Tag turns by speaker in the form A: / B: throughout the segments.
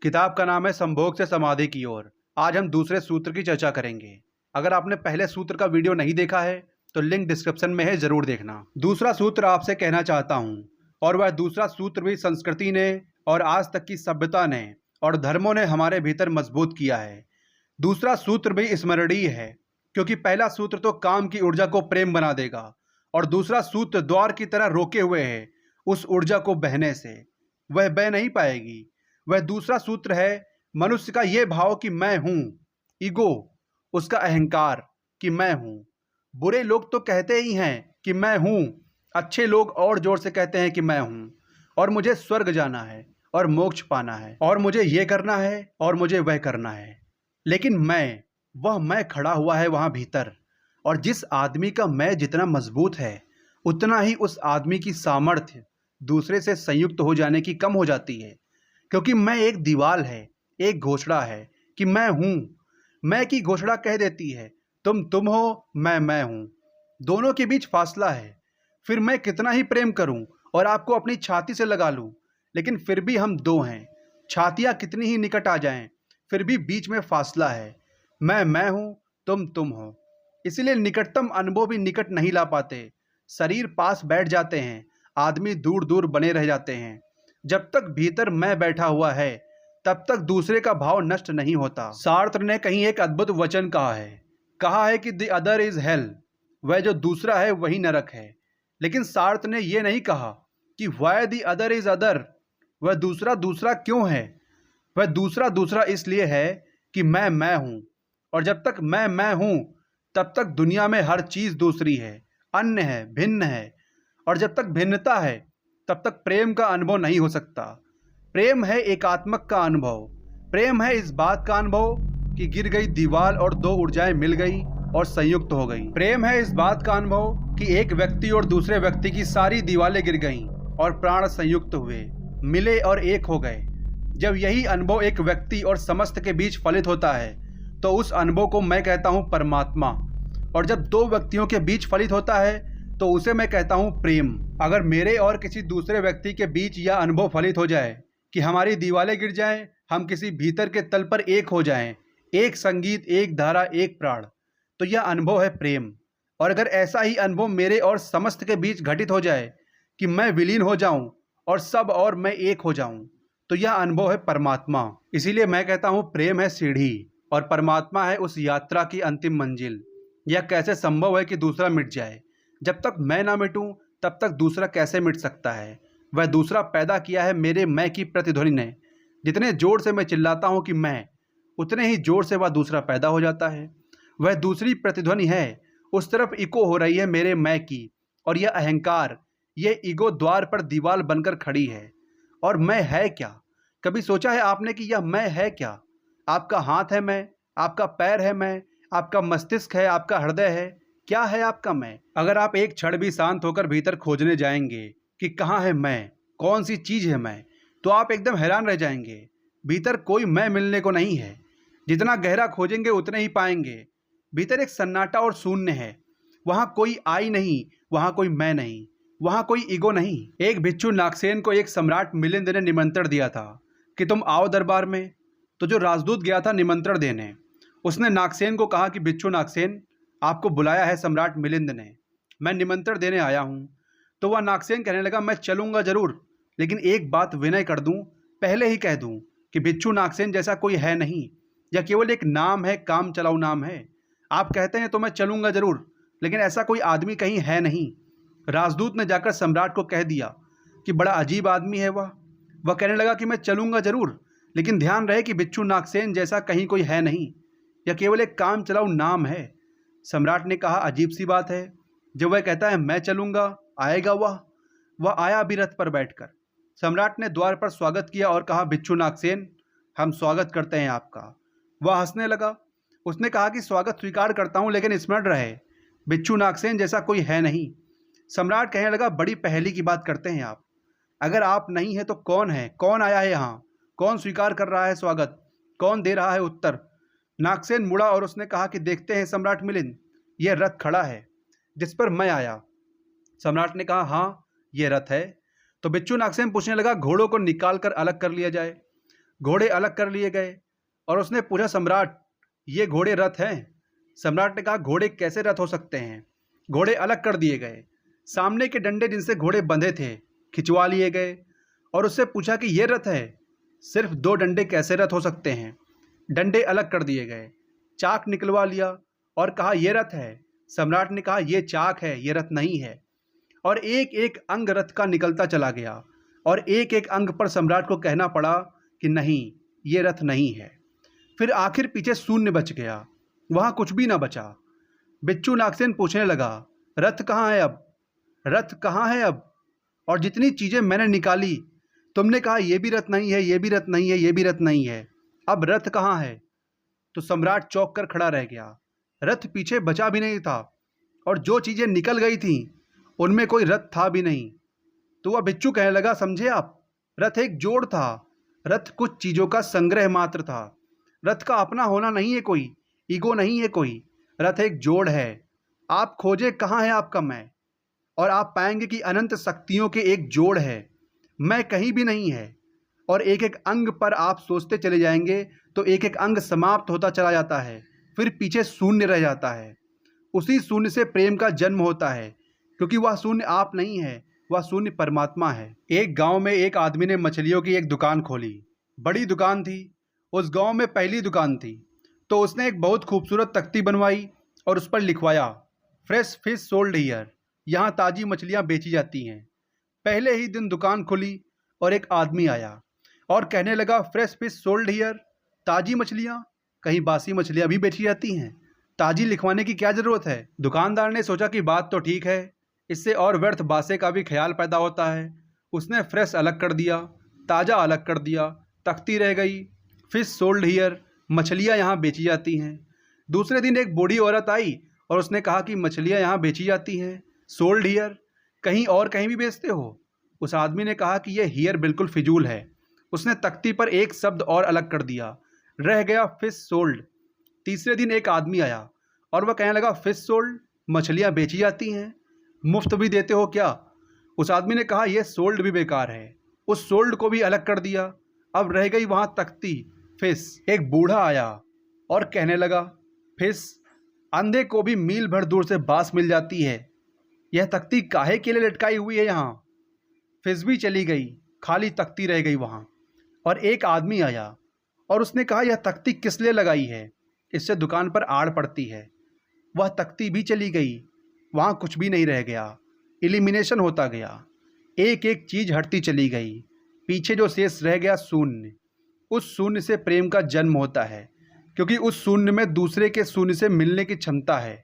A: किताब का नाम है संभोग से समाधि की ओर। आज हम दूसरे सूत्र की चर्चा करेंगे। अगर आपने पहले सूत्र का वीडियो नहीं देखा है तो लिंक डिस्क्रिप्शन में है, जरूर देखना। दूसरा सूत्र आपसे कहना चाहता हूँ, और वह दूसरा सूत्र भी संस्कृति ने और आज तक की सभ्यता ने और धर्मों ने हमारे भीतर मजबूत किया है। दूसरा सूत्र भी स्मरणीय है, क्योंकि पहला सूत्र तो काम की ऊर्जा को प्रेम बना देगा और दूसरा सूत्र द्वार की तरह रोके हुए है उस ऊर्जा को बहने से। वह बह नहीं पाएगी। वह दूसरा सूत्र है मनुष्य का ये भाव कि मैं हूं, ईगो, उसका अहंकार कि मैं हूं। बुरे लोग तो कहते ही हैं कि मैं हूं, अच्छे लोग और जोर से कहते हैं कि मैं हूं, और मुझे स्वर्ग जाना है और मोक्ष पाना है और मुझे ये करना है और मुझे वह करना है। लेकिन वह मैं खड़ा हुआ है वहां भीतर, और जिस आदमी का मैं जितना मजबूत है उतना ही उस आदमी की सामर्थ्य दूसरे से संयुक्त हो जाने की कम हो जाती है। क्योंकि मैं एक दीवार है, एक घोषणा है कि मैं हूं। मैं की घोषणा कह देती है तुम हो, मैं हूं। दोनों के बीच फासला है। फिर मैं कितना ही प्रेम करूं और आपको अपनी छाती से लगा लूं, लेकिन फिर भी हम दो हैं। छातियां कितनी ही निकट आ जाएं, फिर भी बीच में फासला है। मैं हूं, तुम हो। इसलिए निकटतम अनुभव भी निकट नहीं ला पाते। शरीर पास बैठ जाते हैं, आदमी दूर दूर बने रह जाते हैं। जब तक भीतर मैं बैठा हुआ है तब तक दूसरे का भाव नष्ट नहीं होता। सार्त्र ने कहीं एक अद्भुत वचन कहा है कि द अदर इज हेल, वह जो दूसरा है वही नरक है। लेकिन सार्त्र ने यह नहीं कहा कि why the other is other, वह दूसरा दूसरा क्यों है। वह दूसरा दूसरा इसलिए है कि मैं हूं, और जब तक मैं हूं तब तक दुनिया में हर चीज दूसरी है, अन्य है, भिन्न है। और जब तक भिन्नता है तब तक प्रेम का अनुभव नहीं हो सकता। प्रेम है एकात्मक का अनुभव। प्रेम है इस बात का अनुभव कि गिर गई दीवार और दो ऊर्जाएं मिल गई और संयुक्त हो गई। प्रेम है इस बात का अनुभव कि एक व्यक्ति और दूसरे व्यक्ति की सारी दीवारें गिर गईं और प्राण संयुक्त हुए, मिले और एक हो गए। जब यही अनुभव एक व्यक्ति और समस्त के बीच फलित होता है तो उस अनुभव को मैं कहता हूं परमात्मा। और जब दो व्यक्तियों के बीच फलित होता है तो उसे मैं कहता हूं प्रेम। अगर मेरे और किसी दूसरे व्यक्ति के बीच यह अनुभव फलित हो जाए कि हमारी दीवारें गिर जाएं, हम किसी भीतर के तल पर एक हो जाएं, एक संगीत, एक धारा, एक प्राण, तो यह अनुभव है प्रेम। और अगर ऐसा ही अनुभव मेरे और समस्त के बीच घटित हो जाए कि मैं विलीन हो जाऊं और सब और मैं एक हो जाऊं, तो यह अनुभव है परमात्मा। इसीलिए मैं कहता हूं प्रेम है सीढ़ी और परमात्मा है उस यात्रा की अंतिम मंजिल। यह कैसे संभव है कि दूसरा मिट जाए? जब तक मैं ना मिटूं तब तक दूसरा कैसे मिट सकता है? वह दूसरा पैदा किया है मेरे मैं की प्रतिध्वनि ने। जितने जोर से मैं चिल्लाता हूं कि मैं, उतने ही जोर से वह दूसरा पैदा हो जाता है। वह दूसरी प्रतिध्वनि है, उस तरफ इको हो रही है मेरे मैं की, और यह अहंकार, यह ईगो द्वार पर दीवार बनकर खड़ी है। और मैं है क्या? कभी सोचा है आपने कि यह मैं है क्या? आपका हाथ है मैं, आपका पैर है मैं, आपका मस्तिष्क है, आपका हृदय है। क्या है आपका मैं? अगर आप एक क्षण भी शांत होकर भीतर खोजने जाएंगे कि कहाँ है मैं, कौन सी चीज है मैं, तो आप एकदम हैरान रह जाएंगे। भीतर कोई मैं मिलने को नहीं है। जितना गहरा खोजेंगे उतने ही पाएंगे। भीतर एक सन्नाटा और शून्य है। वहां कोई आई नहीं, वहां कोई मैं नहीं, वहां कोई ईगो नहीं। एक भिक्षु नागसेन को एक सम्राट मिलिंद ने निमंत्रण दिया था कि तुम आओ दरबार में। तो जो राजदूत गया था निमंत्रण देने, उसने नागसेन को कहा कि भिक्षु नागसेन, आपको बुलाया है सम्राट मिलिंद ने, मैं निमंत्रण देने आया हूं। तो वह नागसेन कहने लगा मैं चलूंगा जरूर, लेकिन एक बात विनय कर दूं, पहले ही कह दूं कि भिक्षु नागसेन जैसा कोई है नहीं। यह केवल एक नाम है, काम चलाऊ नाम है। आप कहते हैं तो मैं चलूंगा जरूर, लेकिन ऐसा कोई आदमी कहीं है नहीं। राजदूत ने जाकर सम्राट को कह दिया कि बड़ा अजीब आदमी है वह कहने लगा कि मैं चलूंगा जरूर, लेकिन ध्यान रहे कि भिक्षु नागसेन जैसा कहीं कोई है नहीं। यह केवल एक काम चलाऊ नाम है। सम्राट ने कहा अजीब सी बात है, जब वह कहता है मैं चलूंगा, आएगा वह आया भी रथ पर बैठकर। सम्राट ने द्वार पर स्वागत किया और कहा भिक्षु नागसेन, हम स्वागत करते हैं आपका। वह हंसने लगा। उसने कहा कि स्वागत स्वीकार करता हूं, लेकिन स्मरण रहे भिक्षु नागसेन जैसा कोई है नहीं। सम्राट कहने लगा बड़ी पहेली की बात करते हैं आप। अगर आप नहीं है तो कौन है? कौन आया है यहाँ? कौन स्वीकार कर रहा है स्वागत? कौन दे रहा है उत्तर? नागसेन मुड़ा और उसने कहा कि देखते हैं सम्राट मिलिंद, यह रथ खड़ा है जिस पर मैं आया। सम्राट ने कहा हाँ, यह रथ है। तो भिक्षु नागसेन पूछने लगा घोड़ों को निकाल कर अलग कर लिया जाए। घोड़े अलग कर लिए गए और उसने पूछा, सम्राट ये घोड़े रथ हैं? सम्राट ने कहा, घोड़े कैसे रथ हो सकते हैं? घोड़े अलग कर दिए गए। सामने के डंडे जिनसे घोड़े बंधे थे खिंचवा लिए गए और उससे पूछा कि ये रथ है? सिर्फ 2 डंडे कैसे रथ हो सकते हैं? डंडे अलग कर दिए गए। चाक निकलवा लिया और कहा, ये रथ है? सम्राट ने कहा, ये चाक है, ये रथ नहीं है। और एक एक अंग रथ का निकलता चला गया और एक एक अंग पर सम्राट को कहना पड़ा कि नहीं, ये रथ नहीं है। फिर आखिर पीछे शून्य बच गया, वहां कुछ भी ना बचा। बिच्छू नागसेन पूछने लगा, रथ कहाँ है अब? रथ कहाँ है अब? और जितनी चीजें मैंने निकाली तुमने कहा ये भी रथ नहीं है, ये भी रथ नहीं है, ये भी रथ नहीं है, अब रथ कहाँ है? तो सम्राट चौंक कर खड़ा रह गया। रथ पीछे बचा भी नहीं था और जो चीजें निकल गई थीं उनमें कोई रथ था भी नहीं। तो वह बिच्छू कहने लगा, समझे आप, रथ एक जोड़ था, रथ कुछ चीजों का संग्रह मात्र था। रथ का अपना होना नहीं है कोई, ईगो नहीं है कोई, रथ एक जोड़ है। आप खोजे कहाँ है आपका मैं, और आप पाएंगे कि अनंत शक्तियों के एक जोड़ है। मैं कहीं भी नहीं है। और एक एक अंग पर आप सोचते चले जाएंगे तो एक एक अंग समाप्त होता चला जाता है, फिर पीछे शून्य रह जाता है। उसी शून्य से प्रेम का जन्म होता है, क्योंकि वह शून्य आप नहीं है, वह शून्य परमात्मा है। एक गांव में एक आदमी ने मछलियों की एक दुकान खोली। बड़ी दुकान थी, उस गांव में पहली दुकान थी। तो उसने एक बहुत खूबसूरत तख्ती बनवाई और उस पर लिखवाया, फ्रेश फिश सोल्ड हियर, यहाँ ताज़ी मछलियाँ बेची जाती हैं। पहले ही दिन दुकान खुली और एक आदमी आया और कहने लगा, फ्रेश फिश सोल्ड हियर, ताज़ी मछलियाँ? कहीं बासी मछलियाँ भी बेची जाती हैं? ताज़ी लिखवाने की क्या ज़रूरत है? दुकानदार ने सोचा कि बात तो ठीक है, इससे और व्यर्थ बासे का भी ख्याल पैदा होता है। उसने फ्रेश अलग कर दिया, ताज़ा अलग कर दिया, तख्ती रह गई, फिश सोल्ड हियर, मछलियाँ यहाँ बेची जाती हैं। दूसरे दिन एक बूढ़ी औरत आई और उसने कहा कि मछलियाँ यहाँ बेची जाती हैं, सोल्ड हियर, कहीं और कहीं भी बेचते हो? उस आदमी ने कहा कि यह हियर बिल्कुल फिजूल है। उसने तख्ती पर एक शब्द और अलग कर दिया, रह गया फिश सोल्ड। तीसरे दिन एक आदमी आया और वह कहने लगा, फिश सोल्ड, मछलियाँ बेची जाती हैं, मुफ्त भी देते हो क्या? उस आदमी ने कहा, यह सोल्ड भी बेकार है। उस सोल्ड को भी अलग कर दिया, अब रह गई वहाँ तख्ती, फिश। एक बूढ़ा आया और कहने लगा, फिश, अंधे को भी मील भर दूर से बांस मिल जाती है, यह तख्ती काहे के लिए लटकाई हुई है यहाँ? फिश भी चली गई, खाली तख्ती रह गई वहाँ। और एक आदमी आया और उसने कहा, यह तख्ती किस लिए लगाई है? इससे दुकान पर आड़ पड़ती है। वह तख्ती भी चली गई, वहाँ कुछ भी नहीं रह गया, एलिमिनेशन होता गया, एक एक चीज़ हटती चली गई, पीछे जो शेष रह गया शून्य। उस शून्य से प्रेम का जन्म होता है, क्योंकि उस शून्य में दूसरे के शून्य से मिलने की क्षमता है।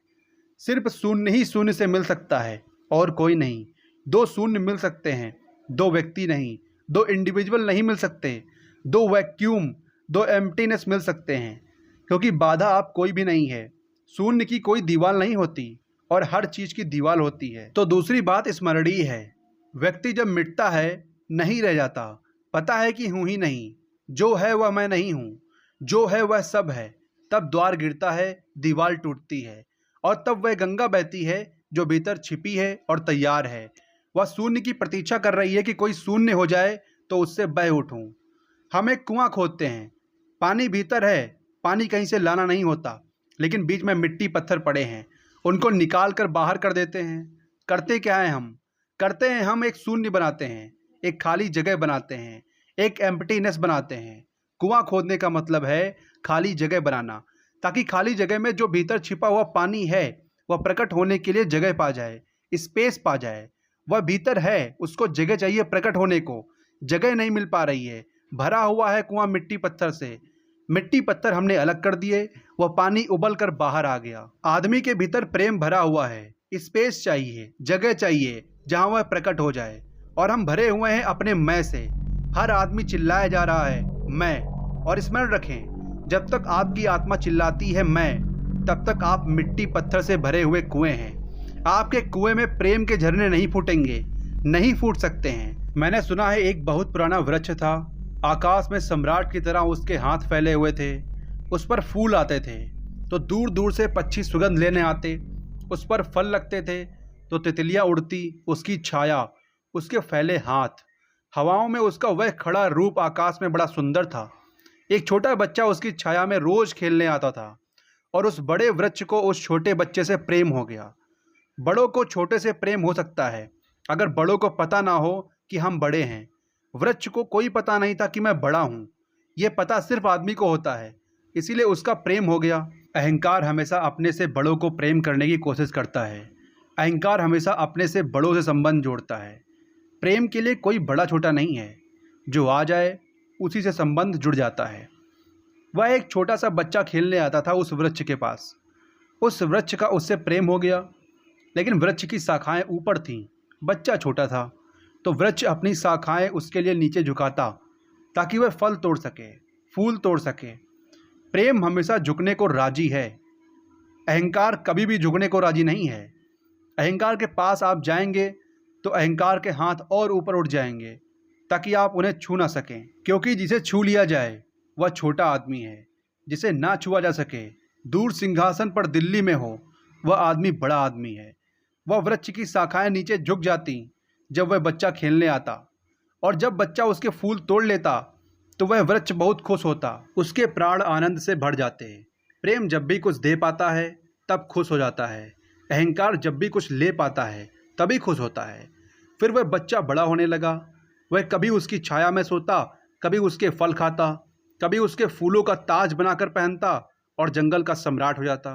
A: सिर्फ शून्य ही शून्य से मिल सकता है और कोई नहीं। 2 शून्य मिल सकते हैं, 2 व्यक्ति नहीं, 2 इंडिविजुअल नहीं मिल सकते, 2 वैक्यूम, 2 एम्प्टीनेस मिल सकते हैं, क्योंकि बाधा आप कोई भी नहीं है। शून्य की कोई दीवार नहीं होती और हर चीज़ की दीवार होती है। तो दूसरी बात स्मरणीय है, व्यक्ति जब मिटता है नहीं रह जाता, पता है कि हूँ ही नहीं, जो है वह मैं नहीं हूँ, जो है वह सब है। तब द्वार गिरता है, दीवार टूटती है और तब वह गंगा बहती है जो भीतर छिपी है और तैयार है। वह शून्य की प्रतीक्षा कर रही है कि कोई शून्य हो जाए तो उससे बह उठूं। हम एक कुआं खोदते हैं, पानी भीतर है, पानी कहीं से लाना नहीं होता, लेकिन बीच में मिट्टी पत्थर पड़े हैं, उनको निकाल कर बाहर कर देते हैं। करते क्या है हम? करते हैं हम एक शून्य बनाते हैं, एक खाली जगह बनाते हैं, एक एम्प्टीनेस बनाते हैं। कुआं खोदने का मतलब है खाली जगह बनाना, ताकि खाली जगह में जो भीतर छिपा हुआ पानी है वह प्रकट होने के लिए जगह पा जाए, स्पेस पा जाए। वह भीतर है, उसको जगह चाहिए प्रकट होने को, जगह नहीं मिल पा रही है। भरा हुआ है कुआं मिट्टी पत्थर से, मिट्टी पत्थर हमने अलग कर दिए, वह पानी उबल कर बाहर आ गया। आदमी के भीतर प्रेम भरा हुआ है, स्पेस चाहिए, जगह चाहिए जहां वह प्रकट हो जाए, और हम भरे हुए हैं अपने मैं से। हर आदमी चिल्लाया जा रहा है मैं, और स्मरण रखें, जब तक आपकी आत्मा चिल्लाती है मैं, तब तक आप मिट्टी पत्थर से भरे हुए कुएं हैं। आपके कुएं में प्रेम के झरने नहीं फूटेंगे, नहीं फूट सकते हैं। मैंने सुना है एक बहुत पुराना वृक्ष था, आकाश में सम्राट की तरह उसके हाथ फैले हुए थे, उस पर फूल आते थे तो दूर दूर से पक्षी सुगंध लेने आते, उस पर फल लगते थे तो तितलियां उड़ती, उसकी छाया, उसके फैले हाथ, हवाओं में उसका वह खड़ा रूप आकाश में बड़ा सुंदर था। एक छोटा बच्चा उसकी छाया में रोज खेलने आता था और उस बड़े वृक्ष को उस छोटे बच्चे से प्रेम हो गया। बड़ों को छोटे से प्रेम हो सकता है अगर बड़ों को पता ना हो कि हम बड़े हैं। वृक्ष को कोई पता नहीं था कि मैं बड़ा हूँ, ये पता सिर्फ आदमी को होता है, इसीलिए उसका प्रेम हो गया। अहंकार हमेशा अपने से बड़ों को प्रेम करने की कोशिश करता है। अहंकार हमेशा अपने से बड़ों से संबंध जोड़ता है। प्रेम के लिए कोई बड़ा छोटा नहीं है, जो आ जाए उसी से संबंध जुड़ जाता है। वह एक छोटा सा बच्चा खेलने आता था उस वृक्ष के पास। उस वृक्ष का उससे प्रेम हो गया, लेकिन वृक्ष की शाखाएं ऊपर थीं, बच्चा छोटा था, तो वृक्ष अपनी शाखाएं उसके लिए नीचे झुकाता ताकि वह फल तोड़ सके, फूल तोड़ सके। प्रेम हमेशा झुकने को राजी है, अहंकार कभी भी झुकने को राजी नहीं है। अहंकार के पास आप जाएंगे तो अहंकार के हाथ और ऊपर उठ जाएंगे ताकि आप उन्हें छू ना सकें, क्योंकि जिसे छू लिया जाए वह छोटा आदमी है, जिसे ना छुआ जा सके, दूर सिंहासन पर दिल्ली में हो, वह आदमी बड़ा आदमी है। वह वृक्ष की शाखाएं नीचे झुक जाती जब वह बच्चा खेलने आता, और जब बच्चा उसके फूल तोड़ लेता तो वह वृक्ष बहुत खुश होता, उसके प्राण आनंद से भर जाते। प्रेम जब भी कुछ दे पाता है तब खुश हो जाता है। अहंकार जब भी कुछ ले पाता है तभी खुश होता है। फिर वह बच्चा बड़ा होने लगा। वह कभी उसकी छाया में सोता, कभी उसके फल खाता, कभी उसके फूलों का ताज बनाकर पहनता और जंगल का सम्राट हो जाता।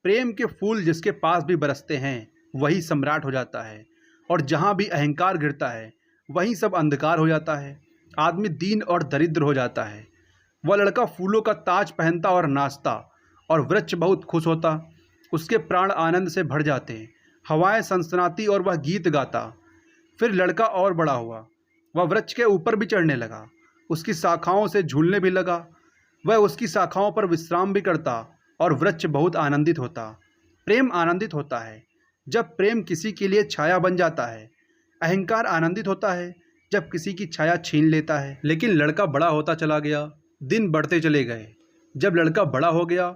A: प्रेम के फूल जिसके पास भी बरसते हैं वही सम्राट हो जाता है, और जहाँ भी अहंकार गिरता है वहीं सब अंधकार हो जाता है। आदमी दीन और दरिद्र हो जाता है। वह लड़का फूलों का ताज पहनता और नाचता, और वृक्ष बहुत खुश होता, उसके प्राण आनंद से भर जाते, हवाएं सनसनाती और वह गीत गाता। फिर लड़का और बड़ा हुआ, वह वृक्ष के ऊपर भी चढ़ने लगा, उसकी शाखाओं से झूलने भी लगा। वह उसकी शाखाओं पर विश्राम भी करता और वृक्ष बहुत आनंदित होता। प्रेम आनंदित होता है जब प्रेम किसी के लिए छाया बन जाता है। अहंकार आनंदित होता है जब किसी की छाया छीन लेता है। लेकिन लड़का बड़ा होता चला गया, दिन बढ़ते चले गए। जब लड़का बड़ा हो गया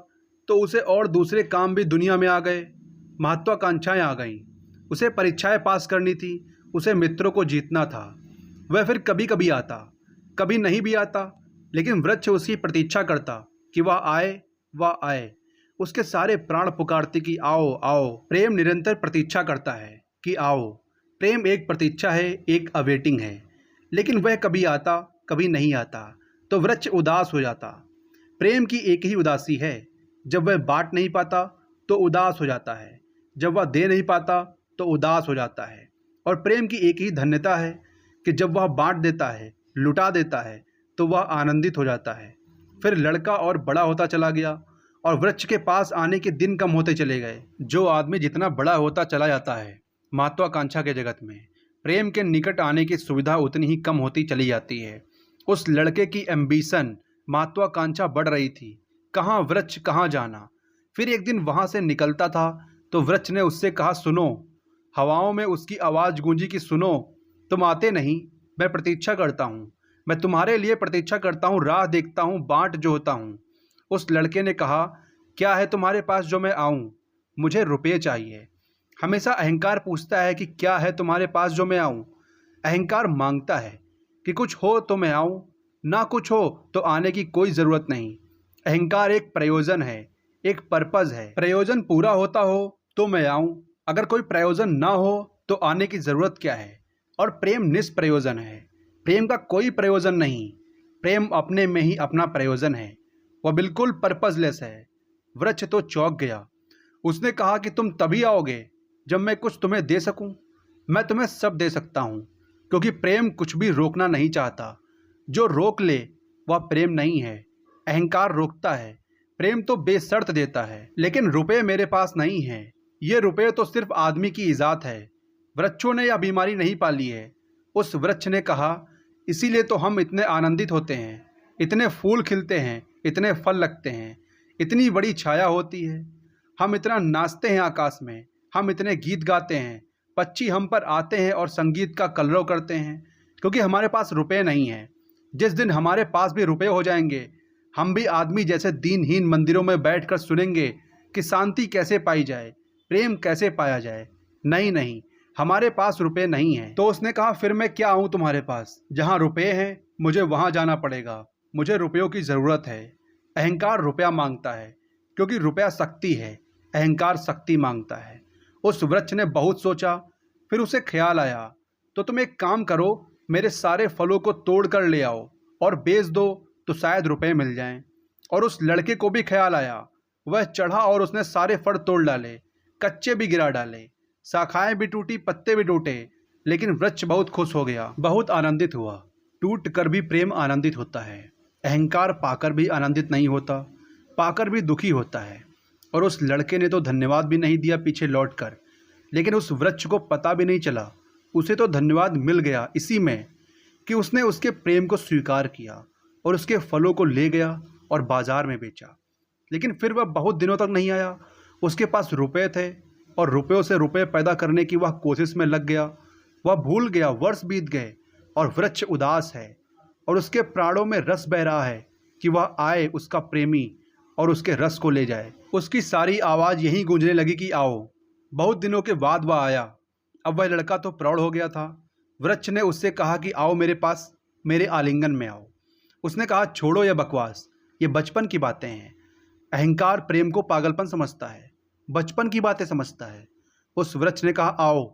A: तो उसे और दूसरे काम भी दुनिया में आ गए। महत्वाकांक्षाएं आ गईं, उसे परीक्षाएं पास करनी थी, उसे मित्रों को जीतना था। वह फिर कभी कभी आता, कभी नहीं भी आता, लेकिन वृक्ष उसकी प्रतीक्षा करता कि वह आए, वह आए। उसके सारे प्राण पुकारते कि आओ आओ। प्रेम निरंतर प्रतीक्षा करता है कि आओ। प्रेम एक प्रतीक्षा है, एक अवेटिंग है, लेकिन वह कभी आता, कभी नहीं आता, तो वृक्ष उदास हो जाता। प्रेम की एक ही उदासी है, जब वह बांट नहीं पाता तो उदास हो जाता है, जब वह दे नहीं पाता तो उदास हो जाता है। और प्रेम की एक ही धन्यता है कि जब वह बांट देता है, लुटा देता है, तो वह आनंदित हो जाता है। फिर लड़का और बड़ा होता चला गया और वृक्ष के पास आने के दिन कम होते चले गए। जो आदमी जितना बड़ा होता चला जाता है महत्वाकांक्षा के जगत में, प्रेम के निकट आने की सुविधा उतनी ही कम होती चली जाती है। उस लड़के की एम्बिशन, महत्वाकांक्षा बढ़ रही थी, कहाँ वृक्ष, कहाँ जाना। फिर एक दिन वहाँ से निकलता था तो वृक्ष ने उससे कहा, सुनो। हवाओं में उसकी आवाज़ गूंजी कि सुनो, तुम आते नहीं, मैं प्रतीक्षा करता हूँ, मैं तुम्हारे लिए प्रतीक्षा करता हूँ, राह देखता हूँ, बाट जोहता हूँ। उस लड़के ने कहा, क्या है तुम्हारे पास जो मैं आऊँ? मुझे रुपये चाहिए। हमेशा अहंकार पूछता है कि क्या है तुम्हारे पास जो मैं आऊँ। अहंकार मांगता है कि कुछ हो तो मैं आऊँ, ना कुछ हो तो आने की कोई ज़रूरत नहीं। अहंकार एक प्रयोजन है, एक पर्पज़ है। प्रयोजन पूरा होता हो तो मैं आऊँ, अगर कोई प्रयोजन ना हो तो आने की ज़रूरत क्या है। और प्रेम निष्प्रयोजन है, प्रेम का कोई प्रयोजन नहीं। प्रेम अपने में ही अपना प्रयोजन है, वह बिल्कुल पर्पजलेस है। वृक्ष तो चौंक गया। उसने कहा कि तुम तभी आओगे जब मैं कुछ तुम्हें दे सकूं। मैं तुम्हें सब दे सकता हूं, क्योंकि प्रेम कुछ भी रोकना नहीं चाहता। जो रोक ले वह प्रेम नहीं है। अहंकार रोकता है, प्रेम तो बेशर्त देता है। लेकिन रुपये मेरे पास नहीं है, ये रुपये तो सिर्फ आदमी की इजात है। वृक्षों ने यह बीमारी नहीं पाली है। उस वृक्ष ने कहा, इसीलिए तो हम इतने आनंदित होते हैं, इतने फूल खिलते हैं, इतने फल लगते हैं, इतनी बड़ी छाया होती है, हम इतना नाचते हैं आकाश में, हम इतने गीत गाते हैं, पक्षी हम पर आते हैं और संगीत का कलरव करते हैं, क्योंकि हमारे पास रुपये नहीं हैं। जिस दिन हमारे पास भी रुपये हो जाएंगे, हम भी आदमी जैसे दीनहीन मंदिरों में बैठकर सुनेंगे कि शांति कैसे पाई जाए, प्रेम कैसे पाया जाए। नहीं नहीं, हमारे पास रुपये नहीं हैं। तो उसने कहा, फिर मैं क्या आऊँ तुम्हारे पास? जहाँ रुपये हैं मुझे वहाँ जाना पड़ेगा, मुझे रुपयों की ज़रूरत है। अहंकार रुपया मांगता है, क्योंकि रुपया शक्ति है, अहंकार शक्ति मांगता है। उस वृक्ष ने बहुत सोचा, फिर उसे ख्याल आया, तो तुम एक काम करो, मेरे सारे फलों को तोड़ कर ले आओ और बेच दो तो शायद रुपए मिल जाएं। और उस लड़के को भी ख्याल आया। वह चढ़ा और उसने सारे फल तोड़ डाले, कच्चे भी गिरा डाले, शाखाएं भी टूटी, पत्ते भी टूटे, लेकिन वृक्ष बहुत खुश हो गया, बहुत आनंदित हुआ। टूट कर भी प्रेम आनंदित होता है। अहंकार पाकर भी आनंदित नहीं होता, पाकर भी दुखी होता है। और उस लड़के ने तो धन्यवाद भी नहीं दिया पीछे लौटकर, लेकिन उस वृक्ष को पता भी नहीं चला, उसे तो धन्यवाद मिल गया इसी में कि उसने उसके प्रेम को स्वीकार किया और उसके फलों को ले गया और बाजार में बेचा। लेकिन फिर वह बहुत दिनों तक नहीं आया। उसके पास रुपए थे और रुपयों से रुपए पैदा करने की वह कोशिश में लग गया। वह भूल गया, वर्ष बीत गए और वृक्ष उदास है और उसके प्राणों में रस बह रहा है कि वह आए उसका प्रेमी और उसके रस को ले जाए। उसकी सारी आवाज़ यहीं गूंजने लगी कि आओ। बहुत दिनों के बाद वह आया। अब वह लड़का तो प्रौढ़ हो गया था। वृक्ष ने उससे कहा कि आओ मेरे पास, मेरे आलिंगन में आओ। उसने कहा छोड़ो यह बकवास, ये बचपन की बातें हैं। अहंकार प्रेम को पागलपन समझता है, बचपन की बातें समझता है। उस वृक्ष ने कहा आओ,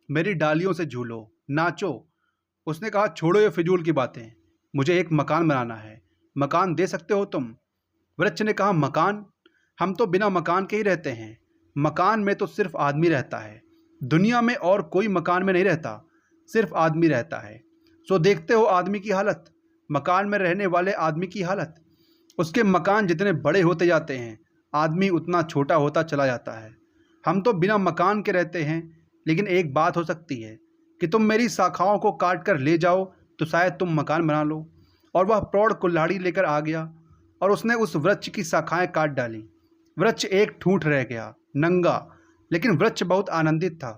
A: मेरी डालियों से झूलो, नाचो। उसने कहा छोड़ो ये फिजूल की बातें, मुझे एक मकान बनाना है, मकान दे सकते हो तुम? वृक्ष ने कहा मकान? हम तो बिना मकान के ही रहते हैं। मकान में तो सिर्फ आदमी रहता है, दुनिया में और कोई मकान में नहीं रहता, सिर्फ आदमी रहता है। सो देखते हो आदमी की हालत, मकान में रहने वाले आदमी की हालत। उसके मकान जितने बड़े होते जाते हैं, आदमी उतना छोटा होता चला जाता है। हम तो बिना मकान के रहते हैं, लेकिन एक बात हो सकती है कि तुम मेरी शाखाओं को काट कर ले जाओ तो शायद तुम मकान बना लो। और वह प्रौढ़ कुल्हाड़ी लेकर आ गया और उसने उस वृक्ष की शाखाएं काट डाली। वृक्ष एक ठूंठ रह गया, नंगा, लेकिन वृक्ष बहुत आनंदित था।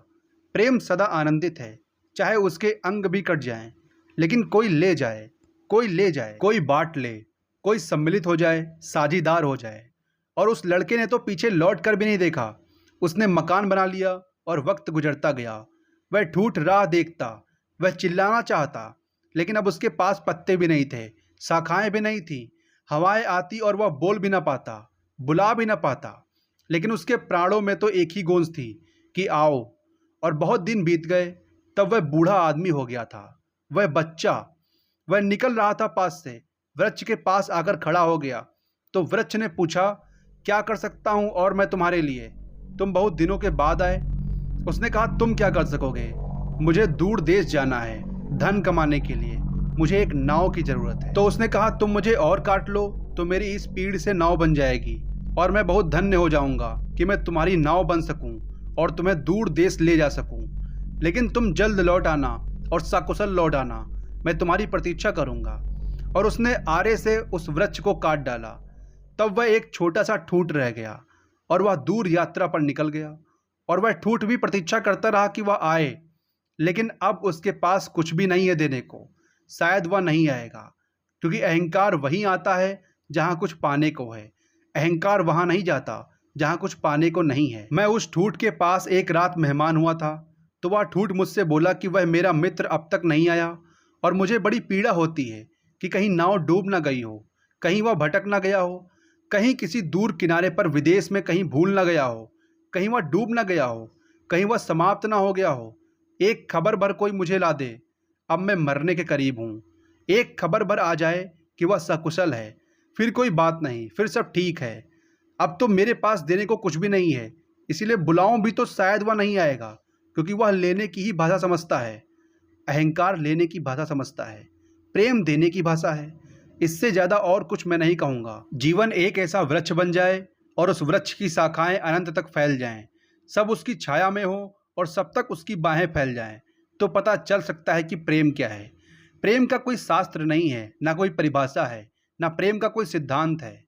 A: प्रेम सदा आनंदित है, चाहे उसके अंग भी कट जाएं, लेकिन कोई ले जाए, कोई ले जाए, कोई बांट ले, कोई सम्मिलित हो जाए, साझीदार हो जाए। और उस लड़के ने तो पीछे लौट कर भी नहीं देखा। उसने मकान बना लिया और वक्त गुजरता गया। वह ठूठ राह देखता, वह चिल्लाना चाहता, लेकिन अब उसके पास पत्ते भी नहीं थे, शाखाएं भी नहीं थी। हवाएं आती और वह बोल भी ना पाता, बुला भी ना पाता, लेकिन उसके प्राणों में तो एक ही गूंज थी कि आओ। और बहुत दिन बीत गए, तब वह बूढ़ा आदमी हो गया था। वह बच्चा, वह निकल रहा था पास से, वृक्ष के पास आकर खड़ा हो गया। तो वृक्ष ने पूछा क्या कर सकता हूं और मैं तुम्हारे लिए? तुम बहुत दिनों के बाद आए। उसने कहा तुम क्या कर सकोगे? मुझे दूर देश जाना है धन कमाने के लिए, मुझे एक नाव की जरूरत है। तो उसने कहा तुम मुझे और काट लो तो मेरी इस पीढ़ से नाव बन जाएगी और मैं बहुत धन्य हो जाऊंगा कि मैं तुम्हारी नाव बन सकूं और तुम्हें दूर देश ले जा सकूं। लेकिन तुम जल्द लौट आना और सकुशल लौट आना, मैं तुम्हारी प्रतीक्षा करूंगा। और उसने आरे से उस वृक्ष को काट डाला। तब वह एक छोटा सा ठूंठ रह गया और वह दूर यात्रा पर निकल गया। और वह ठूंठ भी प्रतीक्षा करता रहा कि वह आए, लेकिन अब उसके पास कुछ भी नहीं है देने को। शायद वह नहीं आएगा, क्योंकि अहंकार वहीं आता है जहां कुछ पाने को है। अहंकार वहां नहीं जाता जहां कुछ पाने को नहीं है। मैं उस ठूंठ के पास एक रात मेहमान हुआ था, तो वह ठूंठ मुझसे बोला कि वह मेरा मित्र अब तक नहीं आया और मुझे बड़ी पीड़ा होती है कि कहीं नाव डूब ना गई हो, कहीं वह भटक ना गया हो, कहीं किसी दूर किनारे पर विदेश में कहीं भूल ना गया हो, कहीं वह डूब ना गया हो, कहीं वह समाप्त ना हो गया हो। एक खबर भर कोई मुझे ला दे, अब मैं मरने के करीब हूँ। एक खबर भर आ जाए कि वह सकुशल है, फिर कोई बात नहीं, फिर सब ठीक है। अब तो मेरे पास देने को कुछ भी नहीं है, इसीलिए बुलाऊं भी तो शायद वह नहीं आएगा, क्योंकि वह लेने की ही भाषा समझता है। अहंकार लेने की भाषा समझता है, प्रेम देने की भाषा है। इससे ज़्यादा और कुछ मैं नहीं कहूँगा। जीवन एक ऐसा वृक्ष बन जाए और उस वृक्ष की शाखाएं अनंत तक फैल जाएं, सब उसकी छाया में हो और सब तक उसकी बाहें फैल जाएं, तो पता चल सकता है कि प्रेम क्या है। प्रेम का कोई शास्त्र नहीं है, ना कोई परिभाषा है, ना प्रेम का कोई सिद्धांत है।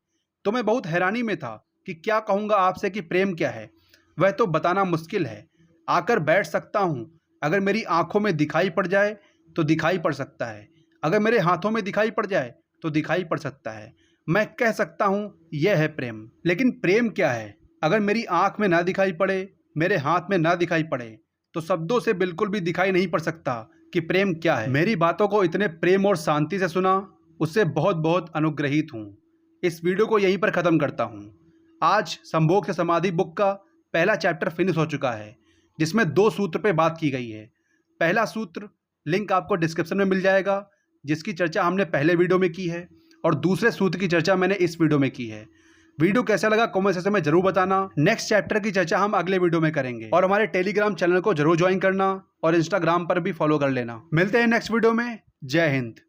A: तो मैं बहुत हैरानी में था कि क्या कहूँगा आपसे कि प्रेम क्या है। वह तो बताना मुश्किल है। आकर बैठ सकता हूँ, अगर मेरी आंखों में दिखाई पड़ जाए तो दिखाई पड़ सकता है, अगर मेरे हाथों में दिखाई पड़ जाए तो दिखाई पड़ सकता है। मैं कह सकता हूँ यह है प्रेम। लेकिन प्रेम क्या है? अगर मेरी आंख में ना दिखाई पड़े, मेरे हाथ में ना दिखाई पड़े, तो शब्दों से बिल्कुल भी दिखाई नहीं पड़ सकता कि प्रेम क्या है। मेरी बातों को इतने प्रेम और शांति से सुना उससे बहुत बहुत अनुग्रहित हूँ। इस वीडियो को यहीं पर ख़त्म करता हूँ। आज संभोग से समाधि बुक का पहला चैप्टर फिनिश हो चुका है, जिसमें 2 सूत्र पे बात की गई है। पहला सूत्र लिंक आपको डिस्क्रिप्शन में मिल जाएगा, जिसकी चर्चा हमने पहले वीडियो में की है, और दूसरे सूत्र की चर्चा मैंने इस वीडियो में की है। वीडियो कैसा लगा कमेंट सेक्शन में जरूर बताना। नेक्स्ट चैप्टर की चर्चा हम अगले वीडियो में करेंगे, और हमारे टेलीग्राम चैनल को जरूर ज्वाइन करना और इंस्टाग्राम पर भी फॉलो कर लेना। मिलते हैं नेक्स्ट वीडियो में। जय हिंद।